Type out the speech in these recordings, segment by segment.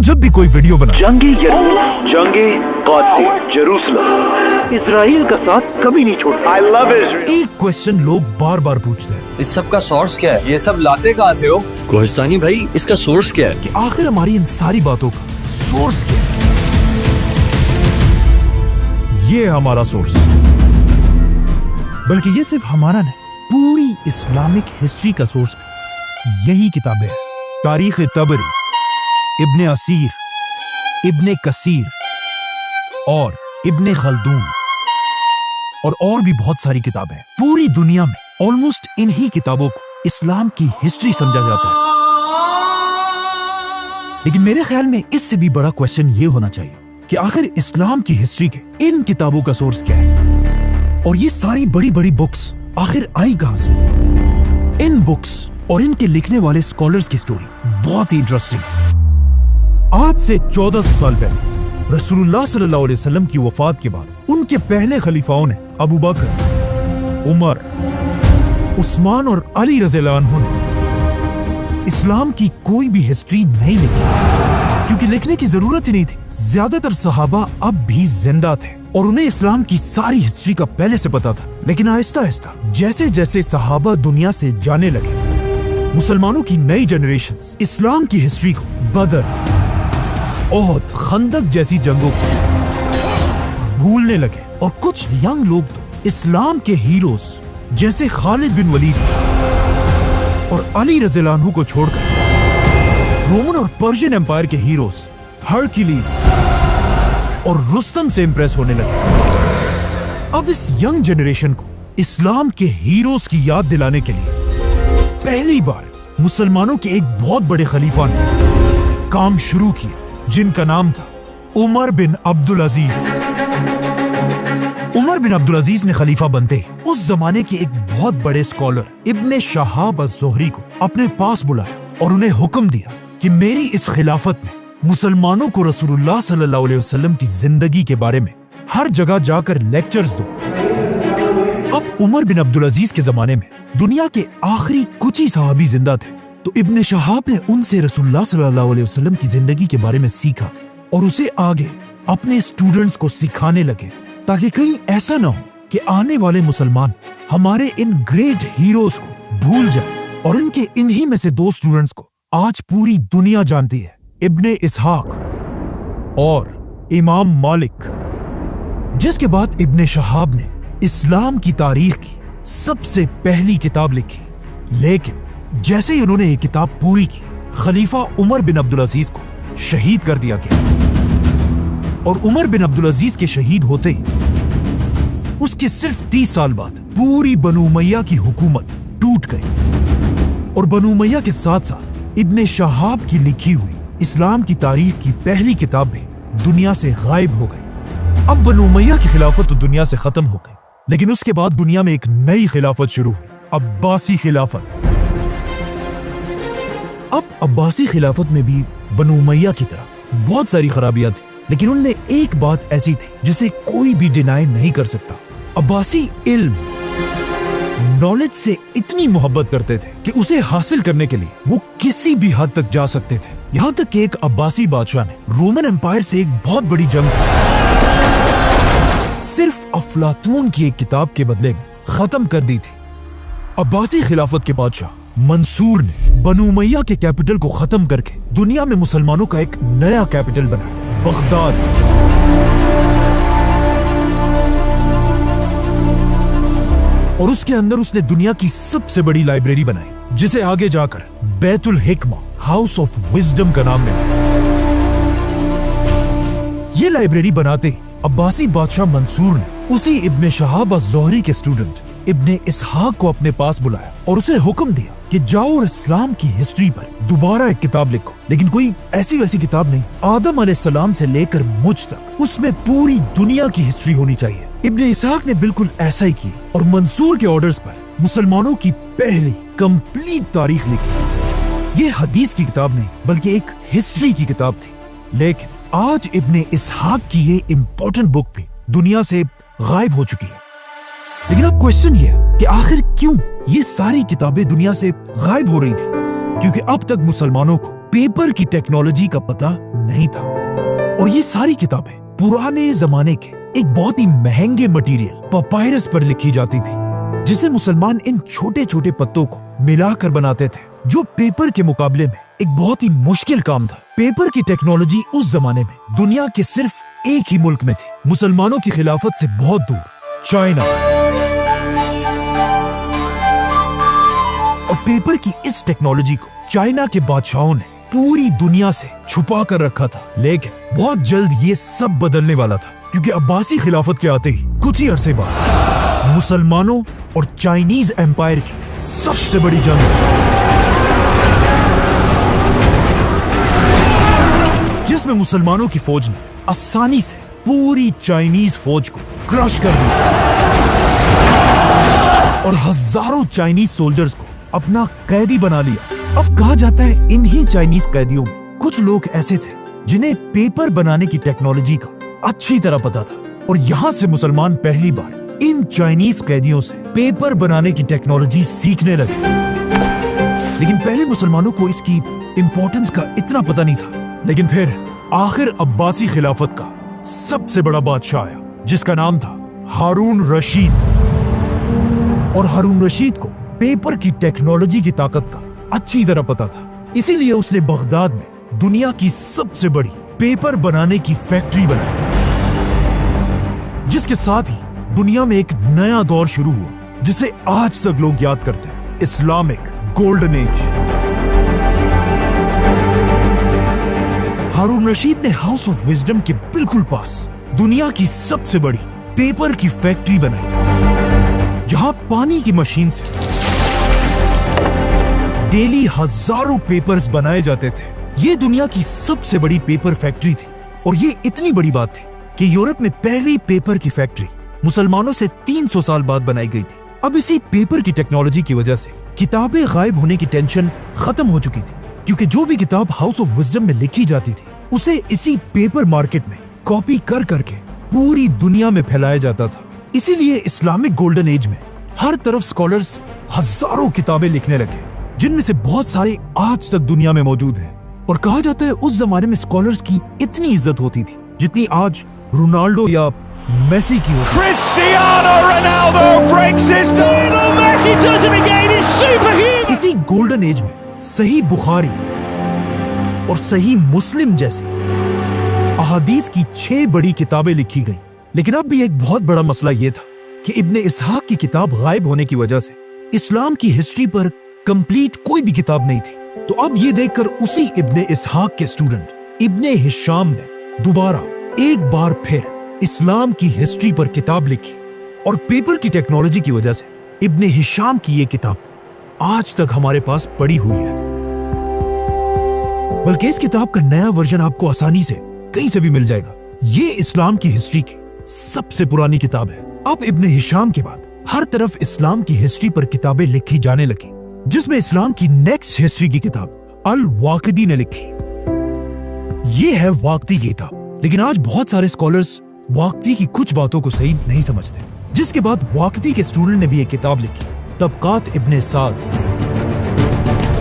जब भी कोई वीडियो बना जंगे जेरूसलम इजराइल का साथ कभी नहीं छोड़ता। I love Israel. एक क्वेश्चन लोग बार बार पूछते हैं इस सब का सोर्स क्या है? ये सब लाते कहाँ से हो? कोहिस्तानी भाई, इसका सोर्स क्या है? कि आखिर हमारी इन सारी बातों का सोर्स क्या है। ये है हमारा सोर्स, बल्कि ये सिर्फ हमारा नहीं, पूरी इस्लामिक हिस्ट्री का सोर्स यही किताबें हैं। तारीख तबरी, इब्ने असीर, इब्ने कसीर और इब्ने खल्दून और भी बहुत सारी किताबें हैं। पूरी दुनिया में ऑलमोस्ट इन्हीं किताबों को इस्लाम की हिस्ट्री समझा जाता है। लेकिन मेरे ख्याल में इससे भी बड़ा क्वेश्चन ये होना चाहिए कि आखिर इस्लाम की हिस्ट्री के इन किताबों का सोर्स क्या है, और ये सारी बड़ी बड़ी बुक्स आखिर आई कहां से। इन बुक्स और इनके लिखने वाले स्कॉलर्स की स्टोरी बहुत ही इंटरेस्टिंग है। आज से 1400 साल पहले रसूलुल्लाह सल्लल्लाहु अलैहि वसल्लम की वफात के बाद उनके पहले खलीफाओं ने अबू बकर, उमर, उस्मान और अली रज़ियल्लाहु अन्हु ने इस्लाम की कोई भी हिस्ट्री नहीं लिखी, क्योंकि लिखने की जरूरत ही नहीं थी। ज्यादातर सहाबा अब भी जिंदा थे और उन्हें इस्लाम की सारी हिस्ट्री का पहले से पता था। लेकिन आहिस्ता आहिस्ता जैसे जैसे सहाबा दुनिया से जाने लगे, मुसलमानों की नई जनरेशन इस्लाम की हिस्ट्री को बदर, ओहद, खंदक जैसी जंगों को भूलने लगे, और कुछ यंग लोग तो इस्लाम के हीरोज जैसे खालिद बिन वलीद और अली रज़ियल्लाहु अन्हु को छोड़कर रोमन और पर्शियन एम्पायर के हीरोज हरक्यूलिस और रुस्तम से इंप्रेस होने लगे। अब इस यंग जनरेशन को इस्लाम के हीरोज की याद दिलाने के लिए पहली बार मुसलमानों के एक बहुत बड़े खलीफा ने काम शुरू किया, जिनका नाम था उमर बिन अब्दुल अजीज। उमर बिन अब्दुल अजीज ने खलीफा बनते उस जमाने के एक बहुत बड़े स्कॉलर इब्ने शहाब अज़-ज़ुहरी को अपने पास बुलाया और उन्हें हुक्म दिया कि मेरी इस खिलाफत में मुसलमानों को रसूलुल्लाह सल्लल्लाहु अलैहि वसल्लम की जिंदगी के बारे में हर जगह जाकर लेक्चर्स दो। अब उमर बिन अब्दुल अजीज के जमाने में दुनिया के आखिरी कुछ ही सहाबी जिंदा थे, तो इब्ने शहाब ने उनसे रसूलुल्लाह सल्लल्लाहु अलैहि वसल्लम की जिंदगी के बारे में सीखा और उसे आगे अपने स्टूडेंट्स को सिखाने लगे, ताकि कहीं ऐसा ना हो कि आने वाले मुसलमान हमारे इन ग्रेट हीरोज को भूल जाए। और इनके इन्हीं में से दो स्टूडेंट्स को आज पूरी दुनिया जानती है, इब्ने इसहाक और इमाम मालिक। जिसके बाद इब्ने शहाब ने इस्लाम की तारीख की सबसे पहली किताब लिखी। लेकिन जैसे ही उन्होंने ये किताब पूरी की, खलीफा उमर बिन अब्दुल अजीज को शहीद कर दिया गया, और उमर बिन अब्दुल अजीज के शहीद होते ही उसके सिर्फ 30 साल बाद पूरी बनु उमैया की हुकूमत टूट गई, और बनु उमैया के साथ साथ इब्ने शहाब की लिखी हुई इस्लाम की तारीख की पहली किताब भी दुनिया से गायब हो गई। अब बनु उमैया की खिलाफत तो दुनिया से खत्म हो गई, लेकिन उसके बाद दुनिया में एक नई खिलाफत शुरू हुई, अब्बासी खिलाफत। अब अब्बासी खिलाफत में भी बनु उमैया की तरह बहुत सारी खराबियां थी, लेकिन उनमें एक बात ऐसी थी जिसे कोई भी डिनाई नहीं कर सकता। अब्बासी इल्म, नॉलेज से इतनी मोहब्बत करते थे कि उसे हासिल करने के लिए वो किसी भी हद तक जा सकते थे। यहाँ तक कि एक अब्बासी बादशाह ने रोमन एम्पायर से एक बहुत बड़ी जंग सिर्फ अफलातून की एक किताब के बदले में खत्म कर दी थी। अब्बासी खिलाफत के बादशाह मंसूर ने बनु उमैया के कैपिटल को खत्म करके दुनिया में मुसलमानों का एक नया कैपिटल बनाया, बगदाद। और उसके अंदर उसने दुनिया की सबसे बड़ी लाइब्रेरी बनाई, जिसे आगे जाकर बैतुल हिकमा, हाउस ऑफ विजडम का नाम मिला। ये लाइब्रेरी बनाते अब्बासी बादशाह मंसूर ने उसी इब्ने शहाब अज़-ज़ुहरी के स्टूडेंट इब्ने इसहाक को अपने पास बुलाया और उसे हुक्म दिया कि जाओ और इस्लाम की हिस्ट्री पर दोबारा एक किताब लिखो, लेकिन कोई ऐसी वैसी किताब नहीं, आदम अलैहिस्सलाम से लेकर मुझ तक उसमें पूरी दुनिया की हिस्ट्री होनी चाहिए। इब्ने इसहाक ने बिल्कुल ऐसा ही किया और मंसूर के ऑर्डर्स पर मुसलमानों की पहली कंप्लीट तारीख लिखी। ये हदीस की किताब नहीं बल्कि एक हिस्ट्री की किताब थी, लेकिन आज इब्ने इसहाक की ये इंपॉर्टेंट बुक भी दुनिया से गायब हो चुकी है। लेकिन अब क्वेश्चन ये है कि आखिर क्यों ये सारी किताबें दुनिया से गायब हो रही थी? क्योंकि अब तक मुसलमानों को पेपर की टेक्नोलॉजी का पता नहीं था। और ये सारी किताबें पुराने जमाने के एक बहुत ही महंगे मटेरियल पपायरस पर लिखी जाती थी, जिसे मुसलमान इन छोटे छोटे पत्तों को मिलाकर बनाते थे, जो पेपर के मुकाबले में एक बहुत ही मुश्किल काम था। पेपर की टेक्नोलॉजी उस जमाने में दुनिया के सिर्फ एक ही मुल्क में थी, मुसलमानों की खिलाफत से बहुत दूर, चाइना। और पेपर की इस टेक्नोलॉजी को चाइना के बादशाहों ने पूरी दुनिया से छुपा कर रखा था, लेकिन बहुत जल्द ये सब बदलने वाला था, क्योंकि अब्बासी खिलाफत के आते ही कुछ ही अरसे बाद मुसलमानों और चाइनीज एम्पायर की सबसे बड़ी जंग, जिसमें मुसलमानों की फौज ने आसानी से पूरी चाइनीज फौज को क्रश कर दिया और हजारों चाइनीज सोल्जर्स को अपना कैदी बना लिया। अब कहा जाता है इन्हीं चाइनीज कैदियों में कुछ लोग ऐसे थे जिन्हें पेपर बनाने की टेक्नोलॉजी का अच्छी तरह पता था, और यहाँ से मुसलमान पहली बार इन चाइनीज कैदियों से पेपर बनाने की टेक्नोलॉजी सीखने लगे। लेकिन पहले मुसलमानों को इसकी इंपॉर्टेंस का इतना पता नहीं था। लेकिन फिर आखिर अब्बासी खिलाफत का सबसे बड़ा बादशाह आया, जिसका नाम था हारून रशीद। और हारून रशीद को पेपर की टेक्नोलॉजी की ताकत का अच्छी तरह पता था, इसीलिए उसने बगदाद में दुनिया की सबसे बड़ी पेपर बनाने की फैक्ट्री बनाई, जिसके साथ ही दुनिया में एक नया दौर शुरू हुआ, जिसे आज तक लोग याद करते हैं, इस्लामिक गोल्डन एज। हारून रशीद ने हाउस ऑफ विजडम के बिल्कुल पास दुनिया की सबसे बड़ी पेपर की फैक्ट्री बनाई, जहां पानी की मशीन से डेली हजारों पेपर्स बनाए जाते थे। ये दुनिया की सबसे बड़ी पेपर फैक्ट्री थी, और ये इतनी बड़ी बात थी कि यूरोप में पहली पेपर की फैक्ट्री मुसलमानों से 300 साल बाद बनाई गई थी। अब इसी पेपर की टेक्नोलॉजी की वजह से किताबें गायब होने की टेंशन खत्म हो चुकी थी, क्योंकि जो भी किताब हाउस ऑफ विजडम में लिखी जाती थी उसे इसी पेपर मार्केट में कॉपी कर करके पूरी दुनिया में फैलाया जाता था। इसीलिए इस्लामिक गोल्डन एज में हर तरफ स्कॉलर्स हजारों किताबें लिखने लगे, जिनमें से बहुत सारे आज तक दुनिया में मौजूद हैं। और कहा जाता है उस जमाने में स्कॉलर्स की इतनी इज्जत होती थी जितनी आज रोनाल्डो या मेसी की होती। Cristiano Ronaldo breaks his Lionel Messi does it again. He's superhuman. इसी गोल्डन एज में सही बुखारी और सही मुस्लिम जैसी अहादीस की 6 बड़ी किताबें लिखी गई। लेकिन अब भी एक बहुत बड़ा मसला यह था कि इब्ने इसहाक की किताब गायब होने की वजह से इस्लाम की हिस्ट्री पर कंप्लीट कोई भी किताब नहीं थी। तो अब ये देखकर उसी इब्ने इसहाक के स्टूडेंट इब्ने हिशाम ने दोबारा एक बार फिर इस्लाम की हिस्ट्री पर किताब लिखी, और पेपर की टेक्नोलॉजी की वजह से इब्ने हिशाम की ये किताब आज तक हमारे पास पड़ी हुई है। बल्कि इस किताब का नया वर्जन आपको आसानी से कहीं से भी मिल जाएगा। ये इस्लाम की हिस्ट्री की सबसे पुरानी किताब है। अब इब्ने हिशाम के बाद हर तरफ इस्लाम की हिस्ट्री पर किताबें लिखी जाने लगी, जिसमें इस्लाम की नेक्स्ट हिस्ट्री की किताब अल वाक़िदी ने लिखी। ये है वाक़िदी की किताब, लेकिन आज बहुत सारे स्कॉलर्स वाक़िदी की कुछ बातों को सही नहीं समझते। जिसके बाद वाक़िदी के स्टूडेंट ने भी एक किताब लिखी, तबक़ात इब्ने साद,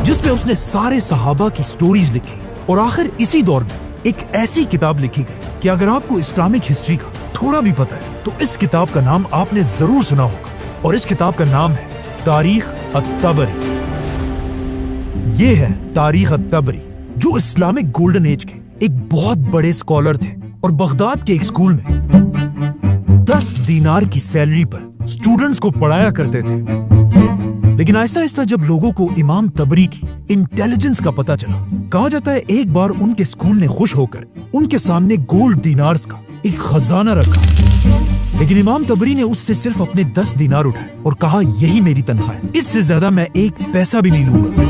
जिसमें उसने सारे सहाबा की स्टोरीज लिखी। और आखिर इसी दौर में एक ऐसी किताब लिखी गई कि अगर आपको इस्लामिक हिस्ट्री का थोड़ा भी पता है तो इस किताब का नाम आपने जरूर सुना होगा, और इस किताब का नाम है तारीख अत-तबरी। ये है तारीख अत-तबरी, जो इस्लामिक गोल्डन एज के एक बहुत बड़े स्कॉलर थे, और बगदाद के एक स्कूल में 10 दीनार की सैलरी पर स्टूडेंट्स को पढ़ाया करते थे। लेकिन आहिस्ता आहिस्ता जब लोगों को इमाम तबरी की इंटेलिजेंस का पता चला, कहा जाता है एक बार उनके स्कूल ने खुश होकर उनके सामने गोल्ड दीनार्स का एक खजाना रखा। लेकिन इमाम तबरी ने उससे सिर्फ अपने 10 दीनार उठाए और कहा, यही मेरी तनख्वाह है, इससे ज्यादा मैं एक पैसा भी नहीं लूंगा।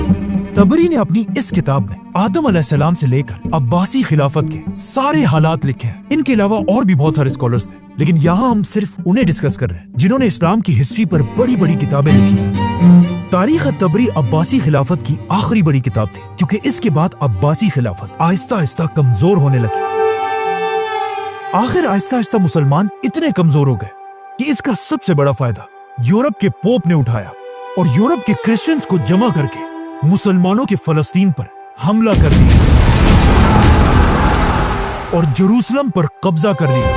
तबरी ने अपनी इस किताब में आदम अलैहिस्सलाम से लेकर अब्बासी खिलाफत के सारे हालात लिखे हैं। इनके अलावा और भी बहुत सारे स्कॉलर्स थे, लेकिन यहाँ हम सिर्फ उन्हें डिस्कस कर रहे हैं जिन्होंने इस्लाम की हिस्ट्री पर बड़ी बड़ी किताबें लिखी हैं। तारीख अत-तबरी अब्बासी खिलाफत की आखिरी बड़ी किताब थी, क्योंकि इसके बाद अब्बासी खिलाफत आहिस्ता आहिस्ता कमजोर होने लगी। आखिर आहिस्ता आहिस्ता मुसलमान इतने कमजोर हो गए कि इसका सबसे बड़ा फायदा यूरोप के पोप ने उठाया, और यूरोप के क्रिश्चियंस को जमा करके मुसलमानों के फलस्तीन पर हमला कर दिया और जेरूसलम पर कब्जा कर लिया।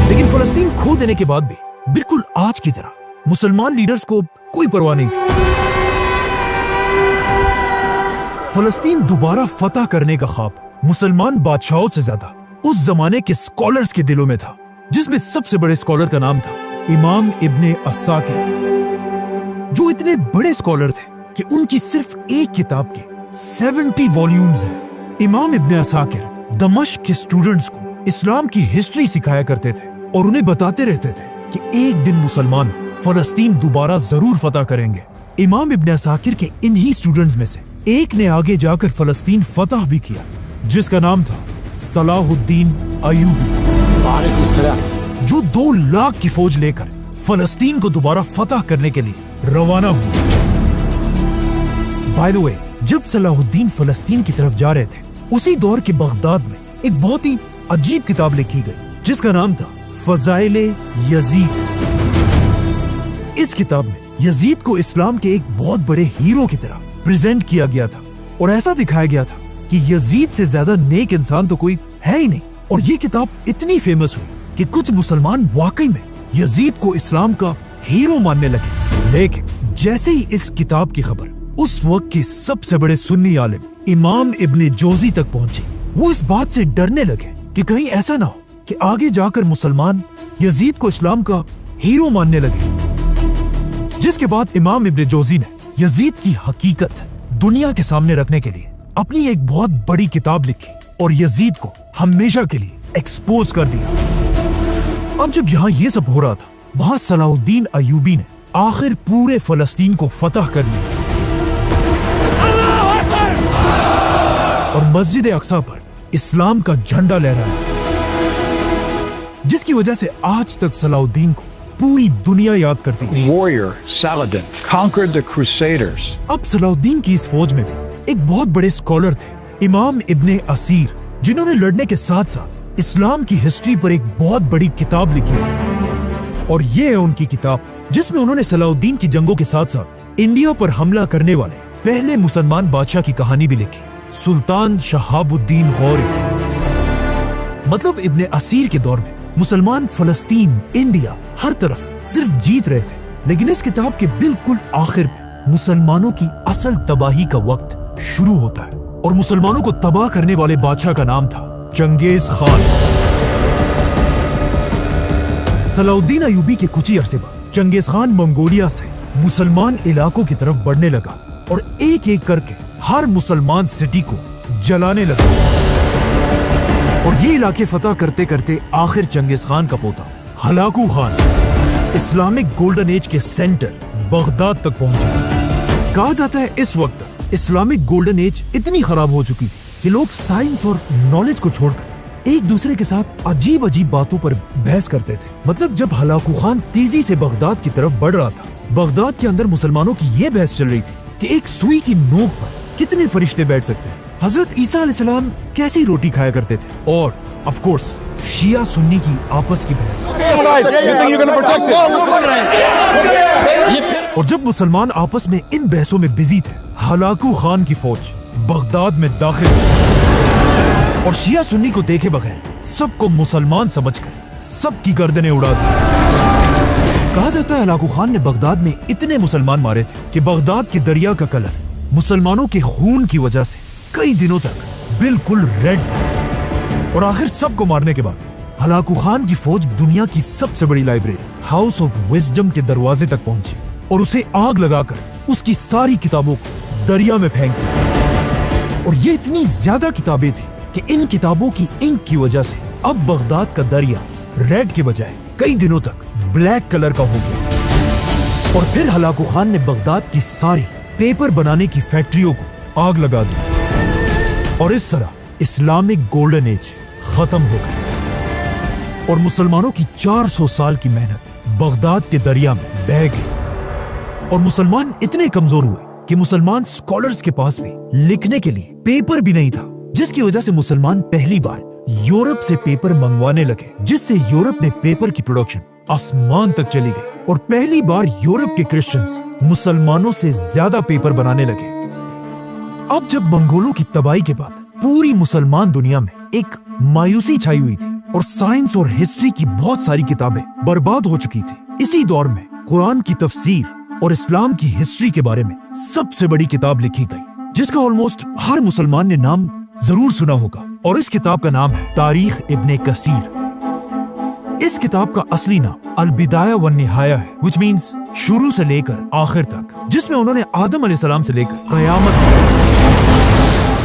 लेकिन फलस्तीन खो देने के बाद भी बिल्कुल आज की तरह मुसलमान लीडर्स को कोई परवाह नहीं थी। फलस्तीन दोबारा फतह करने का ख्वाब मुसलमान बादशाहों से ज्यादा उस जमाने के स्कॉलर्स के दिलों में था, जिसमें सबसे बड़े स्कॉलर का नाम था इमाम इब्ने अस्साकिर, जो इतने बड़े स्कॉलर थे कि उनकी सिर्फ एक किताब के 70 वॉल्यूम्स हैं। इमाम इब्ने अस्साकिर दमिश्क के स्टूडेंट्स को इस्लाम की हिस्ट्री सिखाया करते थे और उन्हें बताते रहते थे कि एक दिन मुसलमान फलस्तीन दोबारा जरूर फतह करेंगे। इमाम इब्ने अस्साकिर के इन्हीं स्टूडेंट्स में से एक ने आगे जाकर फलस्तीन फतह भी किया, जिसका नाम था सलाहुद्दीन अयूबी, जो 2 लाख की फौज लेकर फलस्तीन को दोबारा फतह करने के लिए रवाना हुआ। बाय द वे, जब सलाहुद्दीन फलस्तीन की तरफ जा रहे थे, उसी दौर के बगदाद में एक बहुत ही अजीब किताब लिखी गई, जिसका नाम था फजाइले यजीद। इस किताब में यजीद को इस्लाम के एक बहुत बड़े हीरो की तरह प्रेजेंट किया गया था और ऐसा दिखाया गया था कि यजीद से ज्यादा नेक इंसान तो कोई है ही नहीं। और ये किताब इतनी फेमस हुई कि कुछ मुसलमान वाकई में यजीद को इस्लाम का हीरो मानने लगे। लेकिन जैसे ही इस किताब की खबर उस वक्त के सबसे बड़े सुन्नी आलिम इमाम इब्ने जोजी तक पहुंची, वो इस बात से डरने लगे कि कहीं ऐसा ना हो कि आगे जाकर मुसलमान यजीद को इस्लाम का हीरो मानने लगे। जिसके बाद इमाम इब्ने जोजी ने यजीद की हकीकत दुनिया के सामने रखने के लिए अपनी एक बहुत बड़ी किताब लिखी और यजीद को हमेशा के लिए एक्सपोज कर दिया। अब जब यहाँ ये सब हो रहा था, वहां सलाहुद्दीन अयूबी ने आखिर पूरे फलस्तीन को फतह कर लिया और मस्जिद अक्सा पर इस्लाम का झंडा लहराया, जिसकी वजह से आज तक सलाहुद्दीन को पूरी दुनिया याद करती है। Warrior Saladin conquered the Crusaders. अब सलाहुद्दीन की इस फौज में भी एक बहुत बड़े स्कॉलर थे, इमाम इब्ने असीर, जिन्होंने लड़ने के साथ साथ इस्लाम की हिस्ट्री पर एक बहुत बड़ी किताब लिखी थी। और ये है उनकी किताब, जिसमें उन्होंने सलाहुद्दीन की जंगों के साथ साथ इंडिया पर हमला करने वाले पहले मुसलमान बादशाह की कहानी भी लिखी, सुल्तान शहाबुद्दीन गौरी। मतलब इब्ने असीर के दौर में मुसलमान फलस्तीन, इंडिया, हर तरफ सिर्फ जीत रहे थे। लेकिन इस किताब के बिल्कुल आखिर में मुसलमानों की असल तबाही का वक्त शुरू होता है और मुसलमानों को तबाह करने वाले बादशाह का नाम था चंगेज खान। सलाहुद्दीन अयूबी के कुछ ही अरसे बाद चंगेज खान मंगोलिया से मुसलमान इलाकों की तरफ बढ़ने लगा और एक एक करके हर मुसलमान सिटी को जलाने लगा। और ये इलाके फतह करते करते आखिर चंगेज खान का पोता Hulagu Khan Islamic golden age के सेंटर बगदाद तक पहुंचा। कहा जाता है इस वक्त इस्लामिक गोल्डन एज इतनी खराब हो चुकी थी कि लोग साइंस और नॉलेज को छोड़कर एक दूसरे के साथ अजीब अजीब बातों पर बहस करते थे। मतलब जब हलाकू खान तेजी से बगदाद की तरफ बढ़ रहा था, बगदाद के अंदर मुसलमानों की ये बहस चल रही थी कि एक सुई की नोक पर कितने फरिश्ते बैठ सकते हैं। हजरत ईसा अलैहिस्सलाम कैसी रोटी खाया करते थे, और ऑफ कोर्स शिया सुन्नी की आपस की बहस। और जब मुसलमान आपस में इन बहसों में बिजी थे, हलाकू खान की फौज बगदाद में दाखिल हुई और शिया सुन्नी को देखे बगैर सबको मुसलमान समझकर सबकी गर्दनें उड़ा दी। कहा जाता है हलाकू खान ने बगदाद में इतने मुसलमान मारे थे कि बगदाद के दरिया का कलर मुसलमानों के खून की वजह से कई दिनों तक बिल्कुल रेड था। और आखिर सबको मारने के बाद हलाकू खान की फौज दुनिया की सबसे बड़ी लाइब्रेरी हाउस ऑफ विजडम के दरवाजे तक पहुंची और उसे आग लगाकर उसकी सारी किताबों को दरिया में फेंक दिया। और ये इतनी ज्यादा किताबें थी कि इन किताबों की इंक की वजह से अब बगदाद का दरिया रेड के बजाय कई दिनों तक ब्लैक कलर का हो गया। और फिर हलाकू खान ने बगदाद की सारी पेपर बनाने की फैक्ट्रियों को आग लगा दी और इस तरह इस्लामिक गोल्डन एज खत्म हो गई और मुसलमानों की 400 साल की मेहनत बगदाद के दरिया में बह गई। और मुसलमान इतने कमजोर हुए कि मुसलमान स्कॉलर्स के पास भी लिखने के लिए पेपर भी नहीं था, जिसकी वजह से मुसलमान पहली बार यूरोप से पेपर मंगवाने लगे, जिससे यूरोप में पेपर की प्रोडक्शन आसमान तक चली गई और पहली बार यूरोप के क्रिश्चियंस मुसलमानों से ज्यादा पेपर बनाने लगे। अब जब मंगोलों की तबाही के बाद पूरी मुसलमान दुनिया में एक मायूसी छाई हुई थी और साइंस और हिस्ट्री की बहुत सारी किताबें बर्बाद हो चुकी थी, इसी दौर में कुरान की तफसीर और इस्लाम की हिस्ट्री के बारे में सबसे बड़ी किताब लिखी गई, जिसका ऑलमोस्ट हर मुसलमान ने नाम जरूर सुना होगा, और इस किताब का नाम है तारीख इब्ने कसीर। इस किताब का असली नाम अल-बिदाया व निहाया है, which means शुरू से लेकर आखिर तक, जिसमें उन्होंने आदम अलैहिस्सलाम से लेकर कयामत तक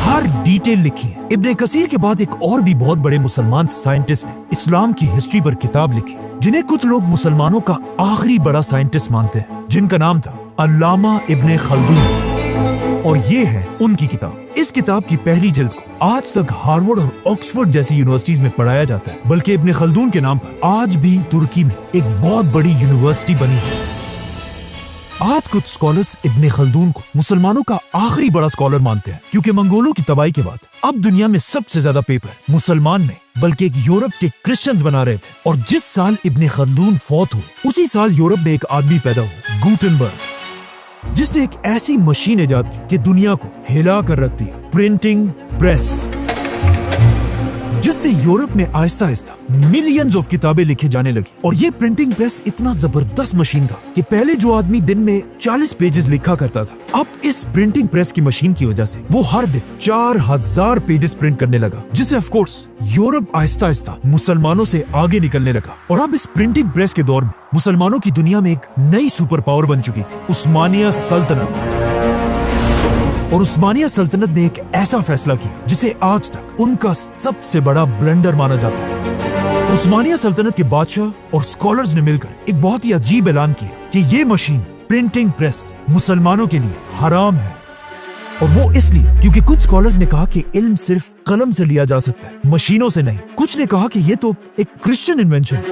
हर डिटेल लिखी है। इब्ने कसीर के बाद एक और भी बहुत बड़े मुसलमान साइंटिस्ट ने इस्लाम की हिस्ट्री पर किताब लिखी, जिन्हें कुछ लोग मुसलमानों का आखिरी बड़ा साइंटिस्ट मानते हैं, जिनका नाम था अल्लामा इब्ने खल्दून, और ये है उनकी किताब। इस किताब की पहली जिल्द को आज तक हार्वर्ड और ऑक्सफोर्ड जैसी यूनिवर्सिटीज में पढ़ाया जाता है, बल्कि इब्ने खल्दून के नाम पर आज भी तुर्की में एक बहुत बड़ी यूनिवर्सिटी बनी है। आज कुछ स्कॉलर्स इब्ने खल्दून को मुसलमानों का आखिरी बड़ा स्कॉलर मानते हैं, क्योंकि मंगोलों की तबाही के बाद अब दुनिया में सबसे ज्यादा पेपर मुसलमान ने बल्कि एक यूरोप के क्रिश्चियंस बना रहे थे। और जिस साल इब्ने खल्दून फौत हुए, उसी साल यूरोप में एक आदमी पैदा हुआ, गुटेनबर्ग, जिसने एक ऐसी मशीन इजाद की कि दुनिया को हिला कर रख दी, प्रिंटिंग प्रेस, जिससे यूरोप में आहिस्ता आहिस्ता मिलियंस ऑफ किताबें लिखे जाने लगी। और ये प्रिंटिंग प्रेस इतना जबरदस्त मशीन था कि पहले जो आदमी दिन में 40 पेजेस लिखा करता था, अब इस प्रिंटिंग प्रेस की मशीन की वजह से वो हर दिन 4000 पेजेस प्रिंट करने लगा, जिससे of course Europe Aahista Aahista मुसलमानों से आगे निकलने लगा। और अब इस प्रिंटिंग प्रेस के दौर में मुसलमानों की दुनिया में एक नई सुपर पावर बन चुकी थी, उस्मानिया सल्तनत। और उस्मानिया सल्तनत ने एक ऐसा फैसला किया जिसे आज तक उनका सबसे बड़ा ब्लंडर माना जाता है। उस्मानिया सल्तनत के बादशाह और स्कॉलर्स ने मिलकर एक बहुत ही अजीब ऐलान किया कि ये मशीन प्रिंटिंग प्रेस मुसलमानों के लिए हराम है। और वो इसलिए क्योंकि कुछ स्कॉलर्स ने कहा कि इल्म सिर्फ कलम से लिया जा सकता है, मशीनों से नहीं। कुछ ने कहा कि ये तो एक क्रिश्चियन इन्वेंशन है,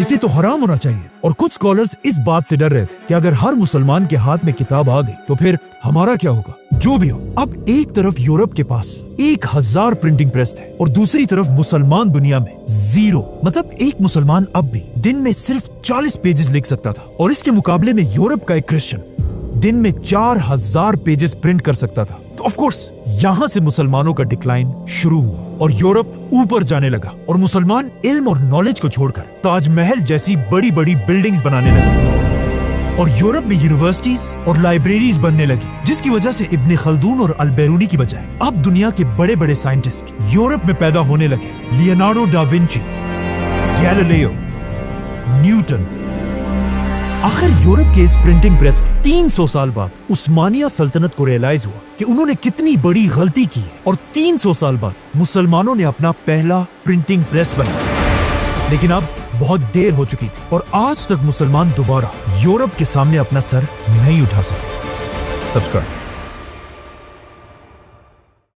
इसे तो हराम होना चाहिए। और कुछ स्कॉलर्स इस बात से डर रहे थे कि अगर हर मुसलमान के हाथ में किताब आ गई तो फिर हमारा क्या होगा। जो भी हो, अब एक तरफ यूरोप के पास 1000 प्रिंटिंग प्रेस थे और दूसरी तरफ मुसलमान दुनिया में 0, मतलब एक मुसलमान अब भी दिन में सिर्फ 40 पेजेस लिख सकता था। और इसके मुकाबले में यूरोप का एक क्रिश्चियन दिन में 4000 पेजेस प्रिंट कर सकता था। तो ऑफ कोर्स यहाँ से मुसलमानों का डिक्लाइन शुरू हुआ और यूरोप ऊपर जाने लगा और मुसलमान इल्म और नॉलेज को छोड़कर ताजमहल जैसी बड़ी बड़ी बिल्डिंग्स बनाने लगे और यूरोप में यूनिवर्सिटीज और लाइब्रेरीज बनने लगी, जिसकी वजह से इब्ने खल्दून और अल-बैरूनी की बजाय अब दुनिया के बड़े बड़े साइंटिस्ट यूरोप में पैदा होने लगे। Leonardo da Vinci, Galileo, Newton. आखिर यूरोप के इस प्रिंटिंग प्रेस के 300 साल बाद उस्मानिया सल्तनत को रियलाइज हुआ कि उन्होंने कितनी बड़ी गलती की है और 300 साल बाद मुसलमानों ने अपना पहला प्रिंटिंग प्रेस बनाया। लेकिन अब बहुत देर हो चुकी थी और आज तक मुसलमान दोबारा यूरोप के सामने अपना सर नहीं उठा सके। सब्सक्राइब।